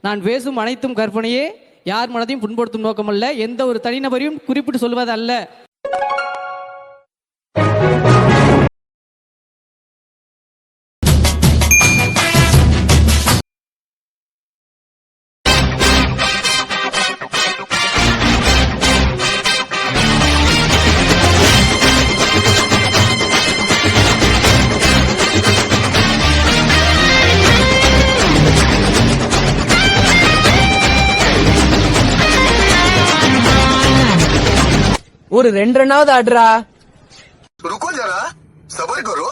நான் பேசும் அனைத்தும் கற்பனையே, யார் மனதையும் புண்படுத்தும் நோக்கமல்ல, எந்த ஒரு தனிநபரையும் குறிப்பிட்டு சொல்வது அல்ல. ஒரு 2 ரன்னாவது ஆடுறா. रुको जरा सबर करो.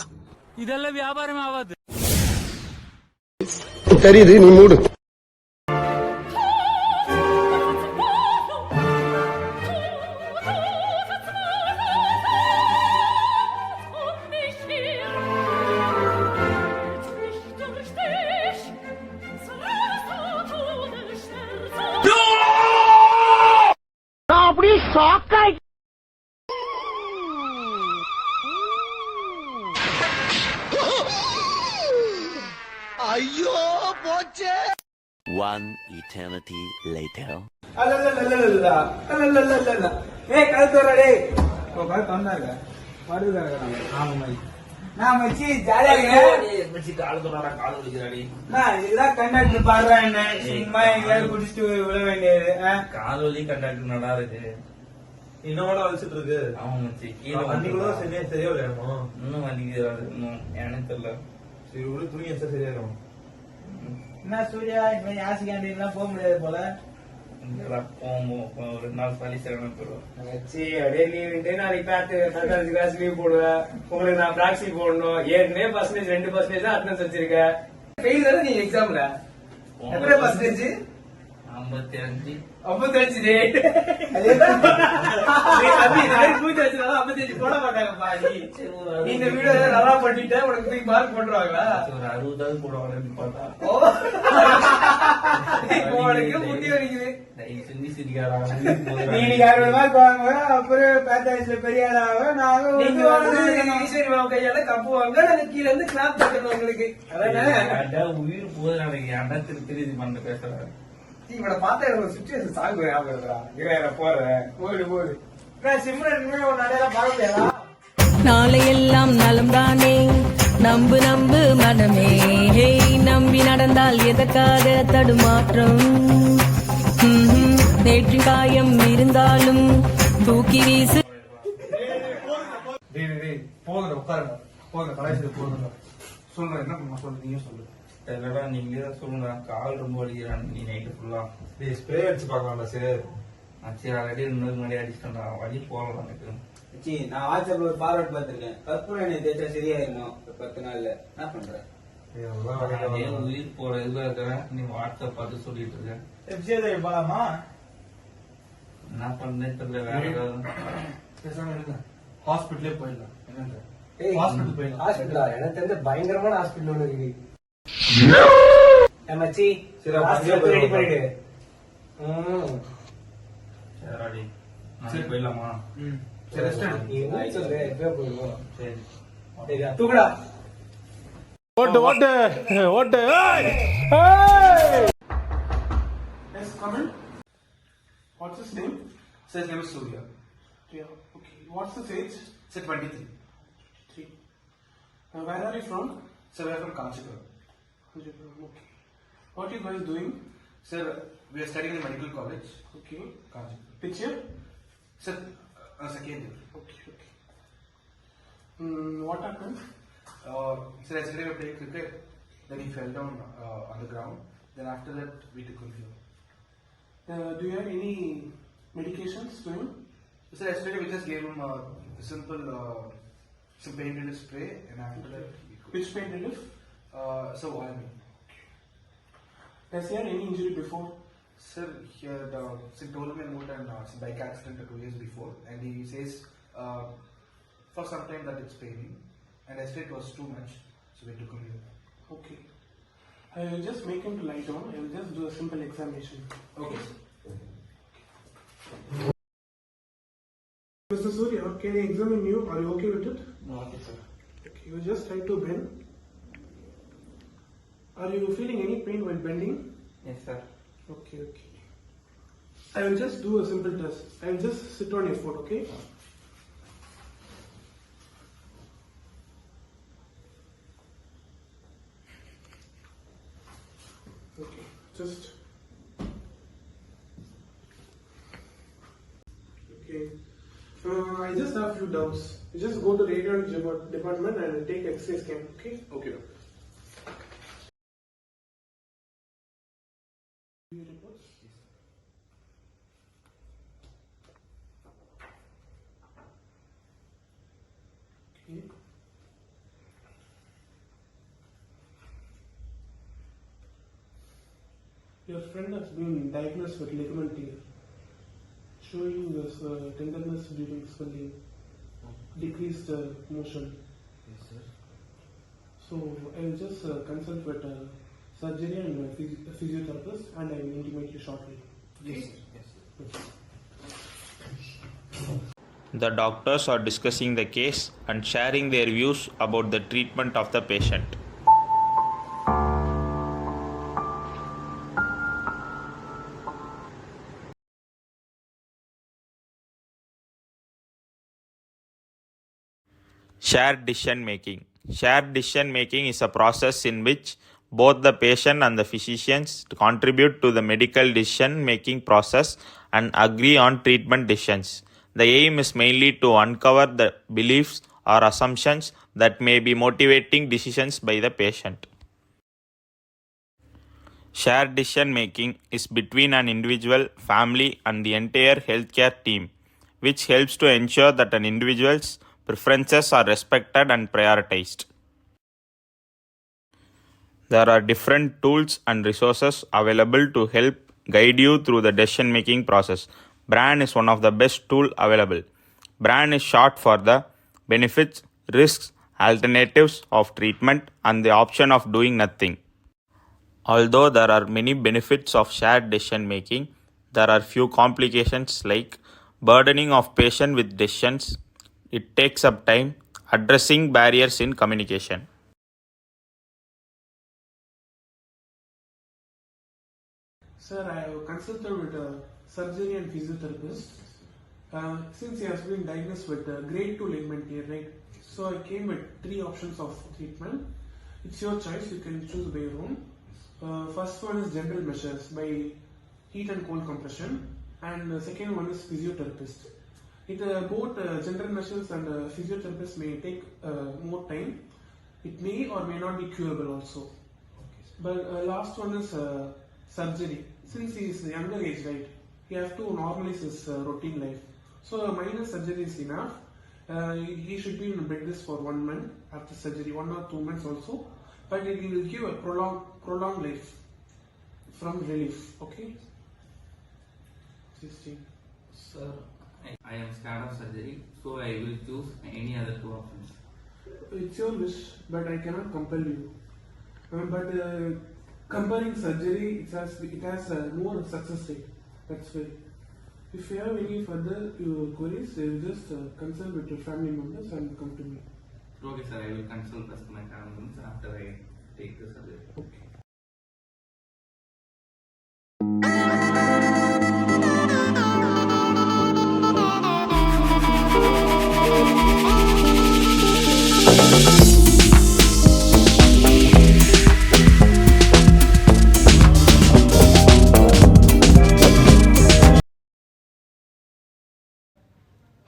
இதெல்லாம் வியாபாரம் ஆகாது. தெரியுது, நீ மூடு. அப்படியே ஷாக் ஆயி ஐயோ போச்சே. One eternity later. ஏய் கழுத்துறா டேய். ஓ கழுத்து வந்தாங்க. படுதுறாங்க. ஆமா மை. நான் மச்சி ஜாலியா இருக்கேன். மச்சி கால் தொடாடா, கால் வலிக்குறாடி. நான் இதுதான் கண்டக்டர் பாடுறேன் என்ன. சும்மா எங்கயாவது குடிச்சிட்டு விழ வேண்டியது. கால் வலி கண்டாக்டர் நல்லா இருக்கு. இன்னோட வலிச்சிட்டு இருக்கு. ஆமா மச்சி. கீழே அன்னைக்குள்ள சரியா இல்லையாமோ? இன்னும் வலிக்குறாரு. இன்னும் எனக்கு தெரியல. சரி ஒரு துணி எச்சா சரியாயிரும். என்ன சூர்யா இனிமே யாசி கேண்டீன்லாம் போக முடியாது போல. போவோம் ஒரு நாள் சளி சேரணும் போடுவோம். மச்சி அப்படியே லீவ் நாளைக்கு பேட்டு கிளாஸ் லீவ் போடுவேன். உங்களுக்கு நான் பிராக்சி போடணும். ஏற்கனவே பர்சன்டேஜ் 2% தான் அட்டனன்ஸ் வச்சிருக்கேன். ஃபெயில் தானே நீ எக்ஸாம்ல? எத்தனை பர்சன்டேஜ்? 55. 55 போட மாட்டாங்கப்பா. நீ இந்த வீடியோ நல்லா பண்ணிட்ட உனக்கு மார்க் போட்டுருவாங்களா? ஒரு 60 போடுவாங்க பார்த்தா. உனக்கு முட்டி வலிக்குது. செஞ்சு சிரிக்காரா. நீ 60 மார்க் வாங்குவ, அப்புறம் பேட்டாய்ஸ்ல பெரிய ஆளாக நாங்க கையால கப்பு வாங்க, நாங்க கீழே இருந்து கிளாப் தட்டணும் உங்களுக்கு. அதானே உயிர் போது எனக்கு ஏன்டா திருப்பி பண்ண பேசுறேன். இவனை பார்த்தா எனக்கு ஒரு சுச்சுவேஷன் சாகு ஞாபகம் இருக்கா? போறேன் போடு சிம்ரன் நடையெல்லாம் பார்க்க முடியாதா? நாளையெல்லாம் நலம் தானே, நம்பு நம்பு மனமே, நம்பி நடந்தால் எதற்காக தடுமாற்றம்? நேற்று காயம் இருந்தாலும் தூக்கி வீசு. போதும் உட்காருங்க, போதும் கலாய்ச்சது போதுங்க. சொல்றேன் என்ன பண்ண சொல்லு, நீயும் சொல்லு. தெரியலடா, நீங்களே தான் சொல்லுங்க. கால் ரொம்ப வலிக்கிறான். நீ நைட்டு ஃபுல்லா ஸ்ப்ரே அடிச்சு பார்க்கலாம்டா சார். சரி ஆல்ரெடி 2 நாள் முன்னாடி அடிச்சிட்டா வலி போகலாம் எனக்கு. நான் வாட்ஸ்அப்ல ஒரு ஃபார்வர்ட் பார்த்திருக்கேன். கற்பூரம் எண்ணெய் தேய்ச்சா சரியாயிருக்கும் 10 நாள்ல. என்ன பண்றேன்? அதே உயிர் போற இதுல இருக்கிறேன். நீ வாட்ஸ்அப் பார்த்து சொல்லிட்டு இருக்க. எஃப்ஜிஏ போலாமா? என்ன பண்ணேன்னு தெரியல. வேற ஏதாவது பேசாம இருங்க, ஹாஸ்பிட்டலே போயிடலாம். என்னங்க ஹாஸ்பிட்டல் போயிடலாம். ஹாஸ்பிட்டலா? எனக்கு தெரிஞ்ச பயங்கரமான ஹாஸ்பிட்டல் ஒன்று இருக்கு. மச்சி ரெடி பண்ணிடு. சரிடி, சரி போயிடலாமா? சரி ரெஸ்ட் எடு. நீ என்ன சொல்ற? எப்போ போயிடுவோம்? சரி சரியா தூக்குடா. ஓட்டு ஓட்டு ஓட்டு. Yes, come in. What's his name? Sir, his name is Surya. Yeah, okay. What's his age? Sir, 23. 3. Where are you from? Sir, we are from Kanchipuram. Okay. What are you guys doing? Sir, we are studying in medical college. Okay. Kanchipuram. Which year? Sir, second year. Okay, okay. What happened? Sir, yesterday we were playing cricket. Then he fell down on the ground. Then after that, we took him here. Do you have any medications to him? Sir, yesterday we just gave him a simple some pain relief spray, and after that, which pain relief? So Vitamin. Has he had any injury before? Sir, he had told him about an bike accident 2 years before, and he says for some time that it's paining, and yesterday it was too much, so we took him here. Okay. I will just make him to lie down. I will just do a simple examination. Okay. Mr. Surya, can I examine you? Are you okay with it? Okay sir. Okay, you just try to bend. Are you feeling any pain while bending? Yes sir. Okay. I will just do a simple test. I will just sit on your foot, okay? Okay, just. Okay. I just have few doubts. You just go to the radiology department and take X-ray scan, okay? Okay. Okay. Your friend has been diagnosed with ligament tear, showing this tenderness during swelling, decreased motion. Yes, sir. So I will just consult with surgery and physiotherapist, and I will intimate you shortly. Yes, sir. Yes, sir. The doctors are discussing the case and sharing their views about the treatment of the patient. Shared decision making. Shared decision making is a process in which both the patient and the physicians contribute to the medical decision making process and agree on treatment decisions. The aim is mainly to uncover the beliefs or assumptions that may be motivating decisions by the patient. Shared decision making is between an individual, family, and the entire healthcare team, which helps to ensure that an individual's preferences are respected and prioritized. There are different tools and resources available to help guide you through the decision making process. BRAN is one of the best tools available. BRAN is short for the benefits, risks, alternatives of treatment, and the option of doing nothing. Although there are many benefits of shared decision making, there are few complications like burdening of patient with decisions. It takes up time, addressing barriers in communication. Sir, I have consulted with a surgery and physiotherapist. Since he has been diagnosed with grade 2 ligament tear, right? So I came with 3 options of treatment. It's your choice, you can choose by your own. First one is general measures by heat and cold compression, and the second one is physiotherapist. Both general measures and physiotherapist may take more time. It may or may not be curable also. But last one is surgery. Since he is younger age, right, he has to normalize his routine life. So a minor surgery is enough. He should be in bed rest for 1 month after surgery, 1 or 2 months also. But it will give a prolonged life from relief. Okay. 16. Sir, I am scared of surgery, so I will choose any other 2 options. It's your wish, but I cannot compel you. But comparing surgery, it has more success rate. That's why. If you have any further queries, just consult with your family members and come to me. Okay, sir, I will consult first my family members after I take the surgery. Okay.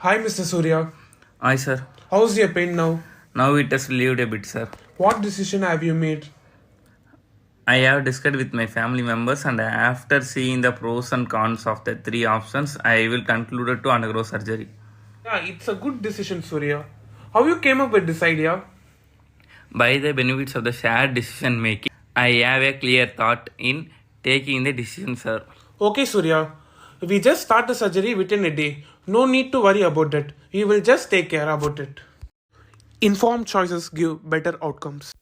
Hi, Mr. Surya. Hi, sir. How's your pain now? Now it has relieved a bit, sir. What decision have you made? I have discussed with my family members, and after seeing the pros and cons of the 3 options, I will conclude to undergo surgery. Yeah, it's a good decision, Surya. How you came up with this idea? By the benefits of the shared decision making, I have a clear thought in taking the decision, sir. Okay, Surya. We just start the surgery within a day. No need to worry about it. We will just take care about it. Informed choices give better outcomes.